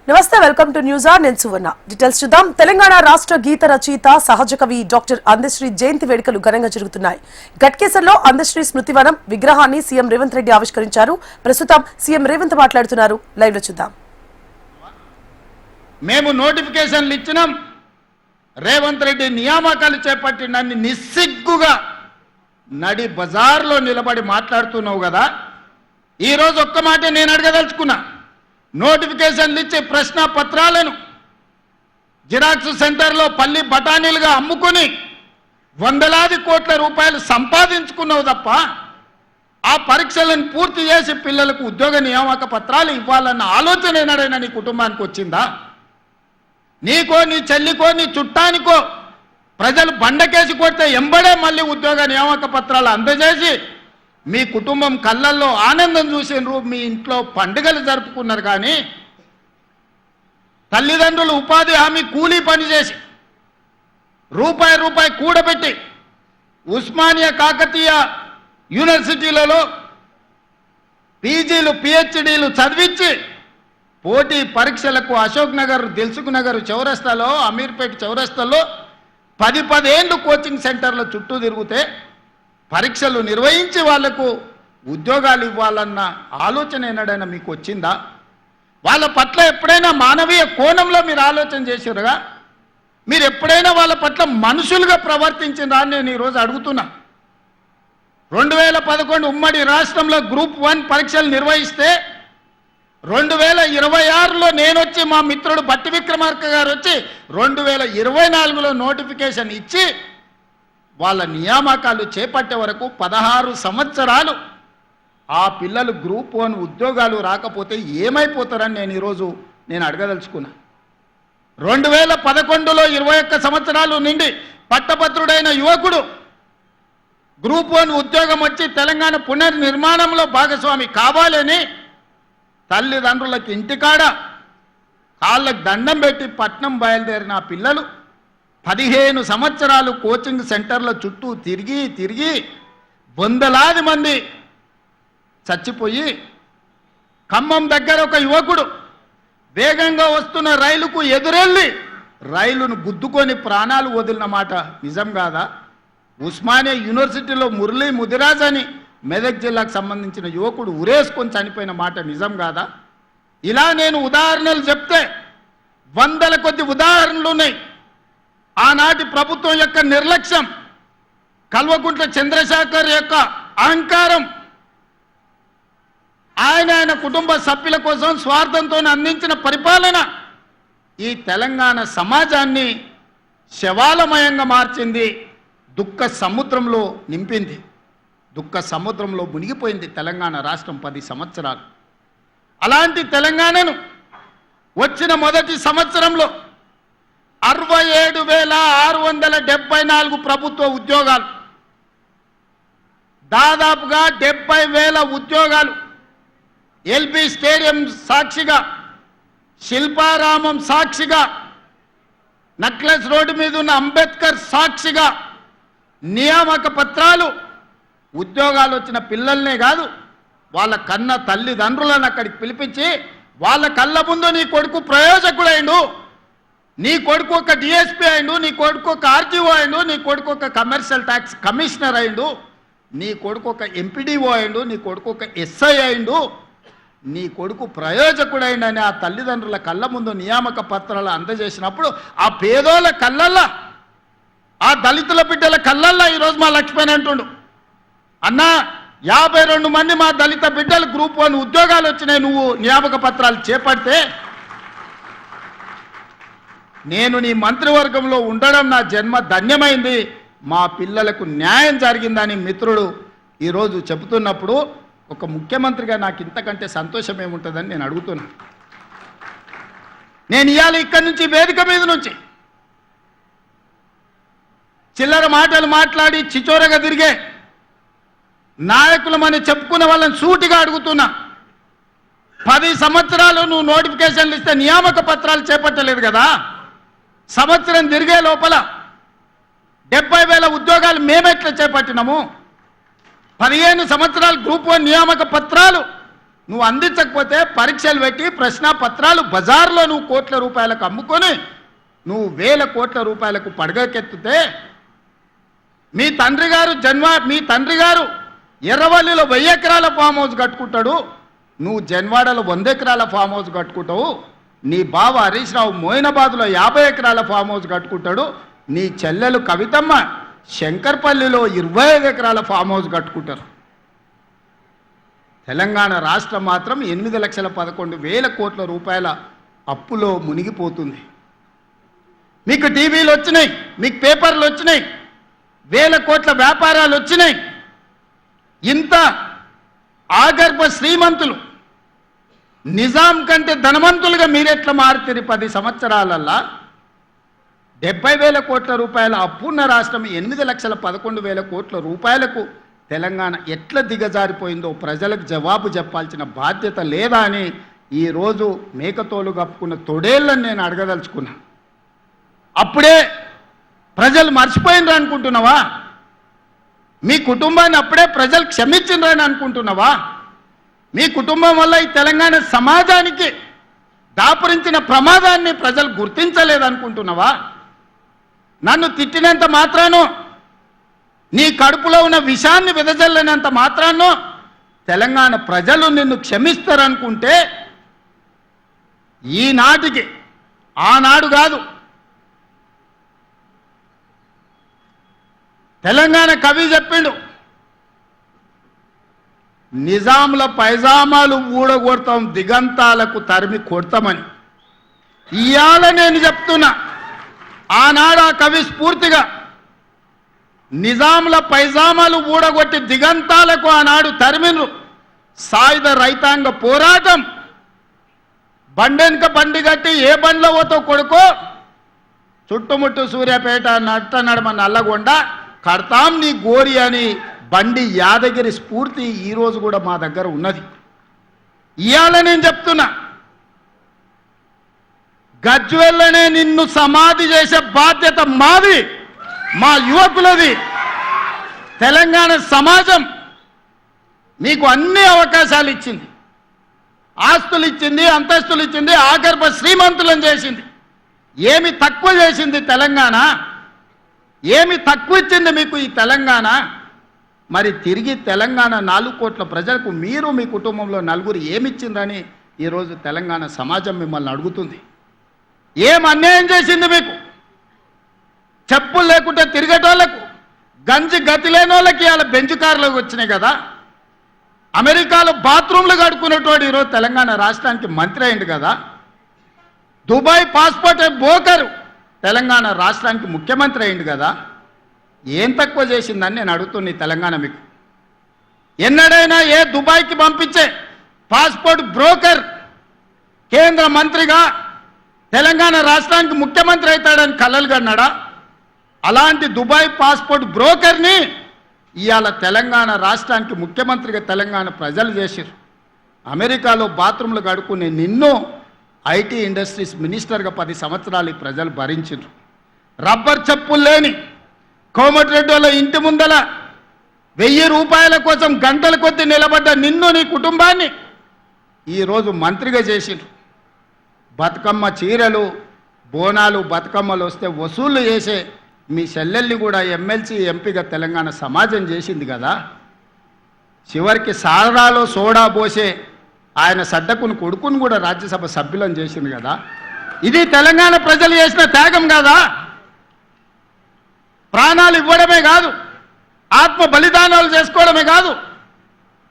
నమస్తే, welcome to news on. నేను సువర్ణ. Details చూద్దాం. తెలంగాణ రాష్ట్ర గీత రచయిత సహజ కవి డాక్టర్ అందశ్రీ జయంతి వేడుకలు ఘనంగా జరుగుతున్నాయి. గట్కేసర్లో అందశ్రీ స్మృతివనం విగ్రహాన్ని సీఎం రేవంత్ రెడ్డి ఆవిష్కరించారు. ప్రస్తుతం సీఎం రేవంత్ మాట్లాడుతున్నారు. లైవ్ లో చూద్దాం. మేము నోటిఫికేషన్లు ఇచ్చినాం, రేవంత్ రెడ్డి నియామకాలు చేపట్టినన్ని నిస్సిగ్గుగా నడి బజార్లో నిలబడి మాట్లాడుతున్నావు కదా. ఈరోజు ఒక్క మాట నేను అడగదలుచుకున్నా. నోటిఫికేషన్లు ఇచ్చే ప్రశ్న పత్రాలను జిరాక్స్ సెంటర్లో పల్లి బఠానీలుగా అమ్ముకుని వందలాది కోట్ల రూపాయలు సంపాదించుకున్నావు తప్ప ఆ పరీక్షలను పూర్తి చేసి పిల్లలకు ఉద్యోగ నియామక పత్రాలు ఇవ్వాలన్న ఆలోచన ఏనాడైనా నీ కుటుంబానికి వచ్చిందా? నీకో, నీ చెల్లికో, నీ చుట్టానికో ప్రజలు బండకేసి కొడితే ఎంబడే మళ్ళీ ఉద్యోగ నియామక పత్రాలు అందజేసి మీ కుటుంబం కళ్ళల్లో ఆనందం చూసినారు, మీ ఇంట్లో పండుగలు జరుపుకున్నారు. కానీ తల్లిదండ్రులు ఉపాధి హామీ కూలీ పనిచేసి రూపాయి కూడబెట్టి ఉస్మానియా కాకతీయ యూనివర్సిటీలలో పీజీలు పిహెచ్డీలు చదివించి పోటీ పరీక్షలకు అశోక్ నగర్, దిల్సుఖ్ నగర్ చౌరస్తాలో, అమీర్పేట చౌరస్తాలో 10 ఏళ్ళు కోచింగ్ సెంటర్ల చుట్టూ తిరిగితే పరీక్షలు నిర్వహించి వాళ్లకు ఉద్యోగాలు ఇవ్వాలన్న ఆలోచన ఏనాడైనా మీకు వచ్చిందా? వాళ్ళ పట్ల ఎప్పుడైనా మానవీయ కోణంలో మీరు ఆలోచన చేశారుగా? మీరు ఎప్పుడైనా వాళ్ళ పట్ల మనుషులుగా ప్రవర్తించిందా అని నేను ఈరోజు అడుగుతున్నా. 2011 ఉమ్మడి రాష్ట్రంలో గ్రూప్ 1 పరీక్షలు నిర్వహిస్తే 2026లో నేను వచ్చి, మా మిత్రుడు బట్టి విక్రమార్క గారు వచ్చి 2024లో నోటిఫికేషన్ ఇచ్చి వాళ్ళ నియామకాలు చేపట్టే వరకు 16 సంవత్సరాలు ఆ పిల్లలు గ్రూప్ 1 ఉద్యోగాలు రాకపోతే ఏమైపోతారని నేను ఈరోజు అడగదలుచుకున్నా. 2011లో 21 సంవత్సరాలు నిండి పట్టభద్రుడైన యువకుడు గ్రూప్ 1 ఉద్యోగం వచ్చి తెలంగాణ పునర్నిర్మాణంలో భాగస్వామి కావాలని తల్లిదండ్రులకు ఇంటికాడ కాళ్ళకు దండం పెట్టి పట్నం బయలుదేరిన పిల్లలు 15 సంవత్సరాలు కోచింగ్ సెంటర్ల చుట్టూ తిరిగి వందలాది మంది చచ్చిపోయి, ఖమ్మం దగ్గర ఒక యువకుడు వేగంగా వస్తున్న రైలుకు ఎదురెళ్ళి రైలును గుద్దుకొని ప్రాణాలు వదిలిన మాట నిజం కాదా? ఉస్మానియా యూనివర్సిటీలో మురళీ ముదిరాజ్ అని మెదక్ జిల్లాకు సంబంధించిన యువకుడు ఉరేసుకొని చనిపోయిన మాట నిజం కాదా? ఇలా నేను ఉదాహరణలు చెప్తే వందల కొద్ది ఉదాహరణలు ఉన్నాయి. ఆనాటి ప్రభుత్వం యొక్క నిర్లక్ష్యం, కల్వకుంట్ల చంద్రశేఖర్ యొక్క అహంకారం, ఆయన కుటుంబ సభ్యుల కోసం స్వార్థంతో అందించిన పరిపాలన ఈ తెలంగాణ సమాజాన్ని శవాలమయంగా మార్చింది, దుఃఖ సముద్రంలో నింపింది. దుఃఖ సముద్రంలో మునిగిపోయింది తెలంగాణ రాష్ట్రం 10 సంవత్సరాలు. అలాంటి తెలంగాణను వచ్చిన మొదటి సంవత్సరంలో 67,674 ప్రభుత్వ ఉద్యోగాలు, దాదాపుగా 70,000 ఉద్యోగాలు ఎల్బీ స్టేడియం సాక్షిగా, శిల్పారామం సాక్షిగా, నక్లెస్ రోడ్డు మీద ఉన్న అంబేద్కర్ సాక్షిగా నియామక పత్రాలు, ఉద్యోగాలు వచ్చిన పిల్లల్నే కాదు వాళ్ళ కన్న తల్లిదండ్రులను అక్కడికి పిలిపించి వాళ్ళ కళ్ళ ముందు నీ కొడుకు ప్రయోజకుడైండు, నీ కొడుకు ఒక డిఎస్పీ అయిండు, నీ కొడుకు ఒక ఆర్టీఓ అయిండు, నీ కొడుకు ఒక కమర్షియల్ ట్యాక్స్ కమిషనర్ అయిండు, నీ కొడుకు ఒక ఎంపీడీఓ అయిండు, నీ కొడుకు ఒక ఎస్ఐ అయిండు, నీ కొడుకు ప్రయోజకుడైండని ఆ తల్లిదండ్రుల కళ్ళ ముందు నియామక పత్రాలు అందజేసినప్పుడు ఆ పేదోళ్ళ కళ్ళల్లా, ఆ దళితుల బిడ్డల కళ్ళల్లా ఈరోజు మా లక్ష్మణ్ అంటుండు, అన్నా 52 మంది మా దళిత బిడ్డలు గ్రూప్ 1 ఉద్యోగాలు వచ్చినాయి, నువ్వు నియామక పత్రాలు చేపడితే నేను నీ మంత్రివర్గంలో ఉండడం నా జన్మ ధన్యమైంది, మా పిల్లలకు న్యాయం జరిగిందని మిత్రుడు ఈరోజు చెబుతున్నప్పుడు ఒక ముఖ్యమంత్రిగా నాకు ఇంతకంటే సంతోషం ఏముంటుందని నేను అడుగుతున్నా. నేను ఇవాళ ఇక్కడి నుంచి, వేదిక మీద నుంచి చిల్లర మాటలు మాట్లాడి చిచోరగా తిరిగే నాయకులమని చెప్పుకున్న వాళ్ళని సూటిగా అడుగుతున్నా. 10 సంవత్సరాలు నువ్వు నోటిఫికేషన్లు ఇస్తే నియామక పత్రాలు చేపట్టలేదు కదా. సంవత్సరం తిరిగే లోపల 70,000 ఉద్యోగాలు మేమెట్లా చేపట్టినాము? 15 సంవత్సరాలు గ్రూప్ 1 నియామక పత్రాలు నువ్వు అందించకపోతే పరీక్షలు పెట్టి ప్రశ్నాపత్రాలు బజార్లో నువ్వు కోట్ల రూపాయలకు అమ్ముకొని నువ్వు వేల కోట్ల రూపాయలకు పడగకెత్తితే మీ తండ్రి గారు ఎర్రవల్లిలో 1000 ఎకరాల ఫామ్ హౌస్ కట్టుకుంటాడు, నువ్వు జన్వాడలో 100 ఎకరాల ఫామ్ హౌస్ కట్టుకుంటావు, నీ బావ హరీష్ రావు మోయినాబాద్లో 50 ఎకరాల ఫామ్ హౌస్ కట్టుకుంటాడు, నీ చెల్లెలు కవితమ్మ శంకర్పల్లిలో 25 ఎకరాల ఫామ్ హౌస్ కట్టుకుంటారు. తెలంగాణ రాష్ట్రం మాత్రం 8,11,000 కోట్ల రూపాయల అప్పులో మునిగిపోతుంది. మీకు టీవీలు వచ్చినాయి, మీకు పేపర్లు వచ్చినాయి, 1000 కోట్ల వ్యాపారాలు వచ్చినాయి. ఇంత ఆగర్భ శ్రీమంతులు నిజాం కంటే ధనవంతులుగా మీరెట్లా మారుతారు? 10 సంవత్సరాలల్లా 70,000 కోట్ల రూపాయల అప్పున్న రాష్ట్రం 8,11,000 కోట్ల రూపాయలకు తెలంగాణ ఎట్లా దిగజారిపోయిందో ప్రజలకు జవాబు చెప్పాల్సిన బాధ్యత లేదా అని ఈరోజు మేకతోలు కప్పుకున్న తొడేళ్ళని నేను అడగదలుచుకున్నా. అప్పుడే ప్రజలు మర్చిపోయినరు అనుకుంటున్నావా? మీ కుటుంబాన్ని అప్పుడే ప్రజలు క్షమించినరని అనుకుంటున్నావా? మీ కుటుంబం వల్ల ఈ తెలంగాణ సమాజానికి దాపురించిన ప్రమాదాన్ని ప్రజలు గుర్తించలేదనుకుంటున్నావా? నన్ను తిట్టినంత మాత్రానో, నీ కడుపులో ఉన్న విషాన్ని వెదజల్లినంత మాత్రానో తెలంగాణ ప్రజలు నిన్ను క్షమిస్తారనుకుంటే ఈనాటికి, ఆనాడు కాదు, తెలంగాణ కవి చెప్పిండు, నిజాముల పైజామాలు ఊడగొడతాం, దిగంతాలకు తరిమి కొడతామని. ఇవాళ నేను చెప్తున్నా, ఆనాడు ఆ కవి స్ఫూర్తిగా నిజాముల పైజామాలు ఊడగొట్టి దిగంతాలకు ఆనాడు తరిమిను. సాయుధ రైతాంగ పోరాటం, బండెనక బండి కట్టి ఏ బండిలో పోతో కొడుకో, చుట్టుముట్టు సూర్యాపేట నట్ట నడమ నల్లగొండ కడతాం నీ గోరి అని బండి యాదగిరి స్ఫూర్తి ఈరోజు కూడా మా దగ్గర ఉన్నది. ఇవాళ నేను చెప్తున్నా, గజ్వెల్లనే నిన్ను సమాధి చేసే బాధ్యత మాది, మా యువకులది. తెలంగాణ సమాజం మీకు అన్ని అవకాశాలు ఇచ్చింది, ఆస్తులు ఇచ్చింది, అంతస్తులు ఇచ్చింది, ఆగర్భ శ్రీమంతులను చేసింది. ఏమి తక్కువ చేసింది తెలంగాణ? ఏమి తక్కువ ఇచ్చింది మీకు ఈ తెలంగాణ? మరి తిరిగి తెలంగాణ 4 కోట్ల ప్రజలకు మీరు మీ కుటుంబంలో నలుగురు ఏమిచ్చిందని ఈరోజు తెలంగాణ సమాజం మిమ్మల్ని అడుగుతుంది. ఏం అన్యాయం చేసింది మీకు? చెప్పులు లేకుంటే తిరిగేటోళ్లకు, గంజి గతి లేని వాళ్ళకి ఇలా బెంచ్ కార్లకు వచ్చినాయి కదా. అమెరికాలో బాత్రూంలు కడుక్కునేటోడు ఈరోజు తెలంగాణ రాష్ట్రానికి మంత్రి అయింది కదా. దుబాయ్ పాస్పోర్ట్ బోకరు తెలంగాణ రాష్ట్రానికి ముఖ్యమంత్రి అయింది కదా. ఏం తక్కువ చేసిందని నేను అడుగుతున్నా ఈ తెలంగాణ మీకు. ఎన్నడైనా ఏ దుబాయ్కి పంపించే పాస్పోర్ట్ బ్రోకర్ కేంద్ర మంత్రిగా తెలంగాణ రాష్ట్రానికి ముఖ్యమంత్రి అవుతాడని కలలు కన్నాడా? అలాంటి దుబాయ్ పాస్పోర్ట్ బ్రోకర్ని ఇవాళ తెలంగాణ రాష్ట్రానికి ముఖ్యమంత్రిగా తెలంగాణ ప్రజలు చేశారు. అమెరికాలో బాత్రూంలు కడుక్కునే నిన్ను ఐటీ ఇండస్ట్రీస్ మినిస్టర్గా 10 సంవత్సరాలు ప్రజలు భరించారు. రబ్బర్ చెప్పులు లేని కోమటిరెడ్డి వాళ్ళ ఇంటి ముందల 1000 రూపాయల కోసం గంటల కొద్ది నిలబడ్డ నిన్ను, నీ కుటుంబాన్ని ఈరోజు మంత్రిగా చేసిండ్రు. బతుకమ్మ చీరలు, బోనాలు, బతుకమ్మలు వస్తే వసూళ్లు చేసే మీ చెల్లెల్ని కూడా ఎమ్మెల్సీ, ఎంపీగా తెలంగాణ సమాజం చేసింది కదా. చివరికి సారాలో సోడా పోసే ఆయన సడ్డకుని కొడుకుని కూడా రాజ్యసభ సభ్యులను చేసింది కదా. ఇది తెలంగాణ ప్రజలు చేసిన త్యాగం కాదా? ప్రాణాలు ఇవ్వడమే కాదు, ఆత్మ బలిదానాలు చేసుకోవడమే కాదు,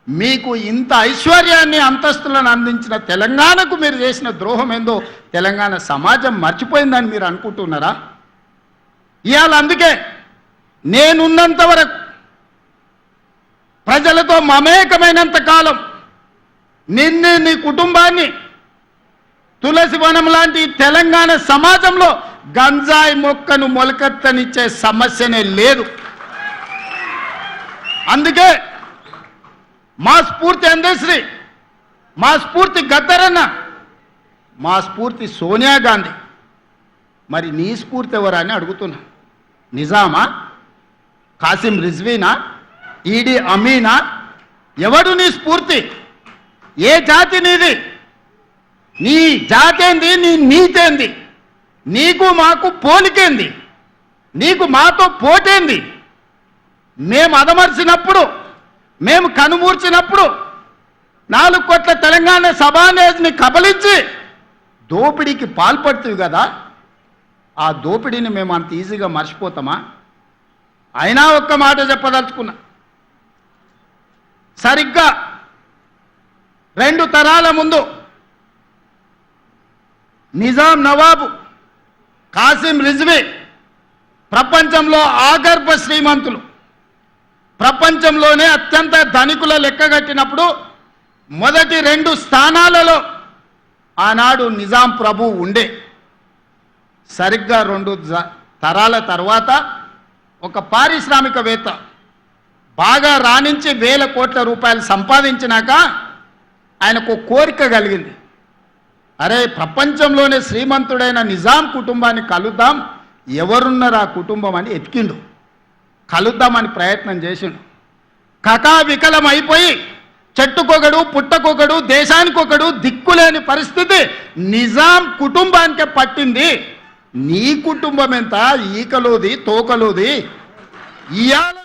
మీకు ఇంత ఐశ్వర్యాన్ని, అంతస్తులను అందించిన తెలంగాణకు మీరు చేసిన ద్రోహం ఏందో తెలంగాణ సమాజం మర్చిపోయిందని మీరు అనుకుంటున్నారా? ఇవాళ అందుకే నేనున్నంత వరకు, ప్రజలతో మమేకమైనంత కాలం నిన్ను, నీ కుటుంబాన్ని తులసి వనం లాంటి తెలంగాణ సమాజంలో గంజాయి మొక్కను మొలకెత్తనిచ్చే సమస్యనే లేదు. అందుకే మా స్ఫూర్తి అందశ్రీ, మా స్ఫూర్తి గద్దరన్న, మా స్ఫూర్తి సోనియా గాంధీ. మరి నీ స్ఫూర్తి ఎవరని అడుగుతున్నా? నిజామా? కాసిం రిజ్వీనా? ఈడీ అమీనా? ఎవడు నీ స్ఫూర్తి? ఏ జాతి నీది? నీ జాతేంది? నీ నీతేంది? నీకు మాకు పోలికేంది? నీకు మాతో పోటేంది? మేము అదమర్చినప్పుడు, మేము కనుమూర్చినప్పుడు 4 కోట్ల తెలంగాణ సభానేజ్ని కబలించి దోపిడీకి పాల్పడుతుంది కదా. ఆ దోపిడీని మేము అంత ఈజీగా మర్చిపోతామా? అయినా ఒక్క మాట చెప్పదలుచుకున్నా. సరిగ్గా 2 తరాల ముందు నిజాం నవాబు కాసిం రిజ్వీ ప్రపంచంలో ఆగర్భ శ్రీమంతులు, ప్రపంచంలోనే అత్యంత ధనికుల లెక్కగట్టినప్పుడు మొదటి 2 స్థానాలలో ఆనాడు నిజాం ప్రభు ఉండే. సరిగ్గా 2 తరాల తర్వాత ఒక పారిశ్రామికవేత్త బాగా రాణించి 1000 కోట్ల రూపాయలు సంపాదించినాక ఆయనకు కోరిక కలిగింది. అరే, ప్రపంచంలోనే శ్రీమంతుడైన నిజాం కుటుంబాన్ని కలుద్దాం, ఎవరున్నారు ఆ కుటుంబం అని ఎతికిండు. కలుద్దామని ప్రయత్నం చేసిండు. కకావికలం అయిపోయి చెట్టుకొకడు పుట్టకొకడు దేశానికొకడు దిక్కులేని పరిస్థితి నిజాం కుటుంబానికే పట్టింది. నీ కుటుంబం ఎంత? ఈకలోది తోకలోది. ఇవాళ